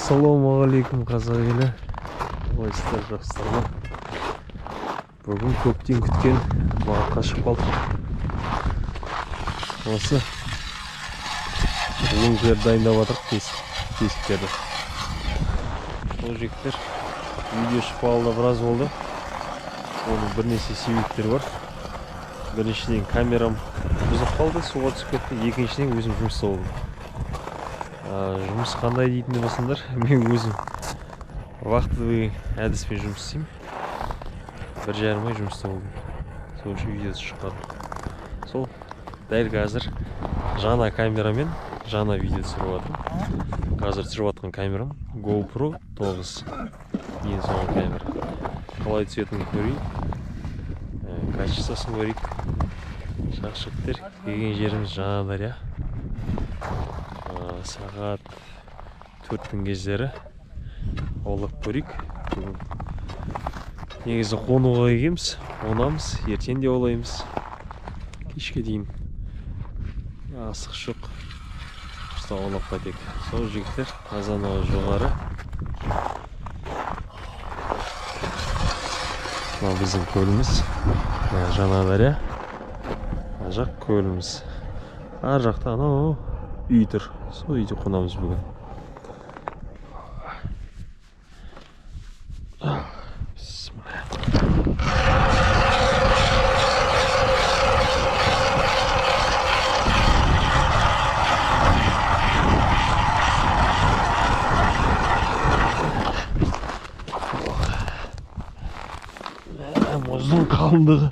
Ассалаумағалейкум қазақ елі. Қалайсыздар, жақсылар ма? Бүгін көптен күткен балыққа шығып қалдық. Осы өңдер дайындап жатырмық, тесіктерді. Бұл жігіттер видео шықпағалы біраз болды. Оның бірнеше себептері бар. Біріншіден камерам бұзылып қалды, суға түсіп кетті. Екіншіден өзім жұмыста болдым. Жұмыс қандай дейтін болсаңдар, мен өзім вахтовый әдіспен жұмыс істеймін. 1,5 ай жұмыста болдым. Сол үшін видеосы шықпады. Сол дәл қазір жаңа камерамен жаңа видео түсіріп жатырмын. Қазір түсіріп жатқан камерам GoPro 9. Ең соңғы камера. Қалай түсетінін көрейік. Качествосын көрейік. Жақшықтар, келген жеріміз Жаңадария. Сағат 4-тің кездері аулап көрейік. Негізі қонуға келгенбіз, онамыз, ертең де аулаймыз. Кешке дейін асық жоқ. Просто аулап қайтайық. Сол жігіттер азанағы жоғары. Мына біздің көліміз Жаңадария. Жақ көліміз. Ар жақта анау үй тұр. Сол үйде қонамыз бүгін. Мұздың қалыңдығы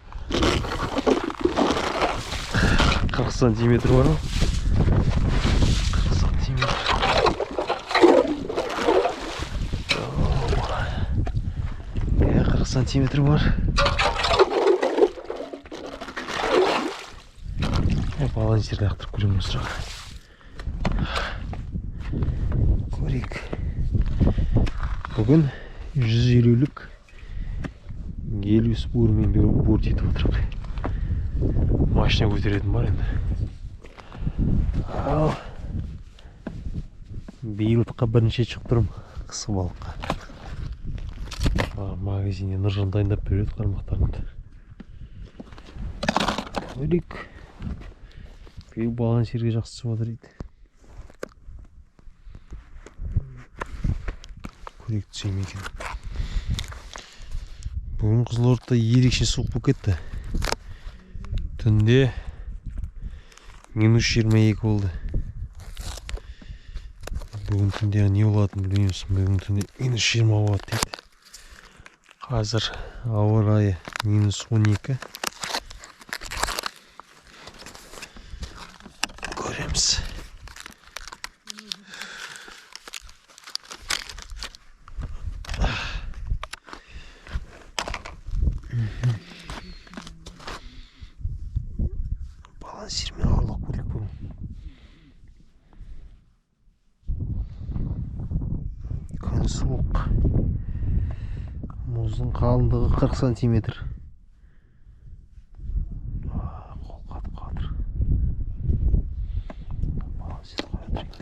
40 сантиметр бар. 40 сантиметр бар. Балансирді ақтырып көремін осы жаққа. Көрейік. Бүгін 150-лік 50 буырмен буыр тетіп отырмын. Машина көтеретін бар енді. Биылдыққа бірінші шығып тұрмын қысқы балыққа. Магазинде Нұржан дайындап береді қармақтарымды. Көрейік. Биыл балансирге жақсы түсіп жатыр еді. Көрейік түсем екен. Бүгін Қызылорда ерекше суық болып кетті. Түнде -22 болды. Бүгін түнде не болатынын білмеймін. Бүгін түнде -20 болады дейді. Қазір ауа райы -12. Көреміз. Балансирмен аулақ көрейік бүгін. Күн суық. Мұздың қалыңдығы 40 сантиметр. Қол қатып қатыр. Балансир қоя тұрайық.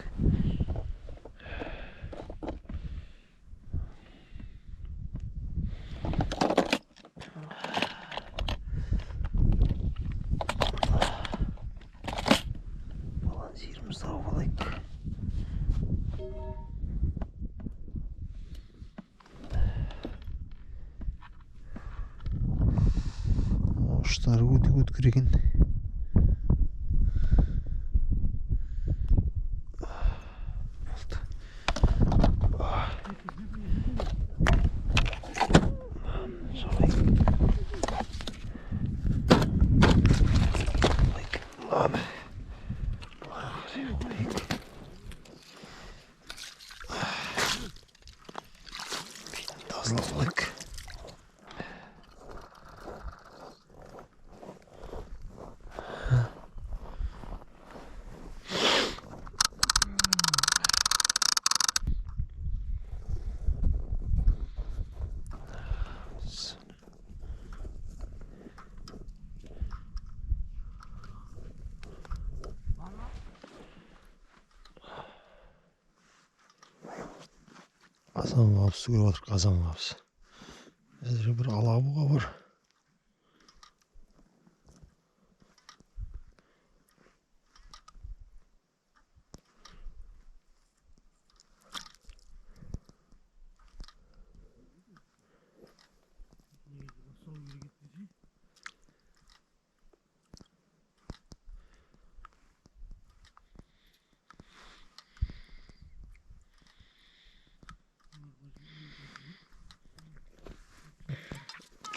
Балансирімізді алып алайық. Ұштары өте өткір екен. Тазалап алайық. Қазан қапысы көріп отыр, қазан қапысы. Әзір бір алабуға бар.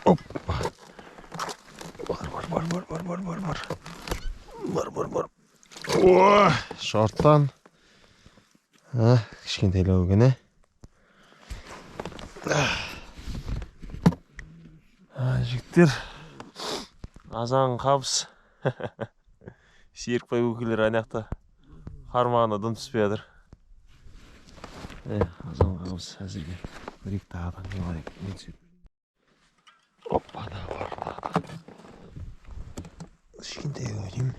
Оп. Бар. О, шорттан. Кішкентайлау екен, жігіттер, азан қабыс. Серікбай өкілдері анақта қармағына дым түспей жатыр. Азан қабыс әзірге бір-екі тағадан келайық. Опа, да бар. Кішкентайлау деймін.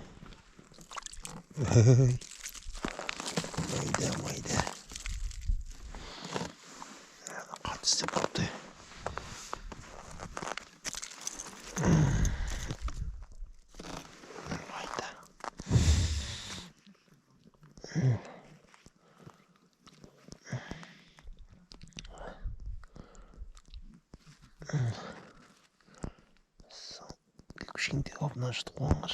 Майда. Қатысты бапты. Майда. Кішкентай қапынан шықты қуаңғыр.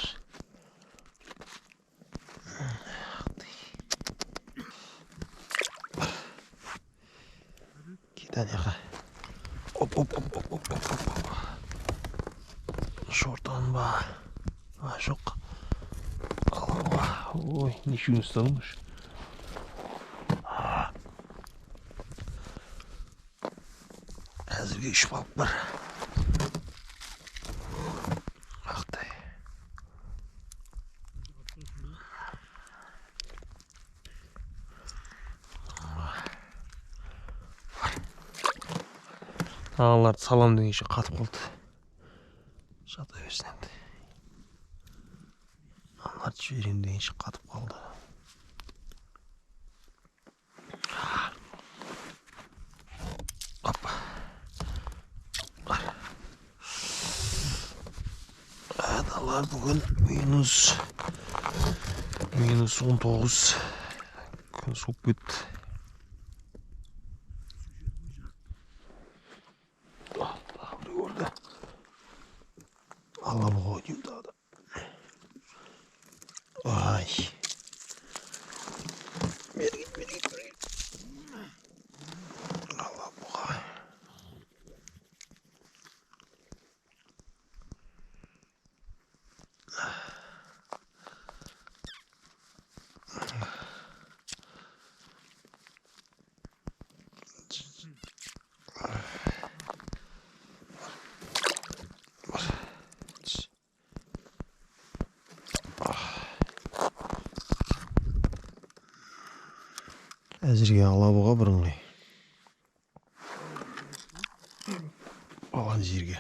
Кетанеға. Оп. Шортан ба? Жоқ. Алауға. Ой, нешеуін ұсталымыш. Әзірге 3 балық бар. Ақтай. Ағаларды салам дегенше қатып қалды. Жата берсін енді. Ағаларды жіберем дегенше қатып қалды. Опа. Адалар бүгін минус 19. Күн суып кетті. Алабуға деймін дағда. Ай. Бері кет. Алабуға. Әзірге алабуға бірыңғай. Алған жерге.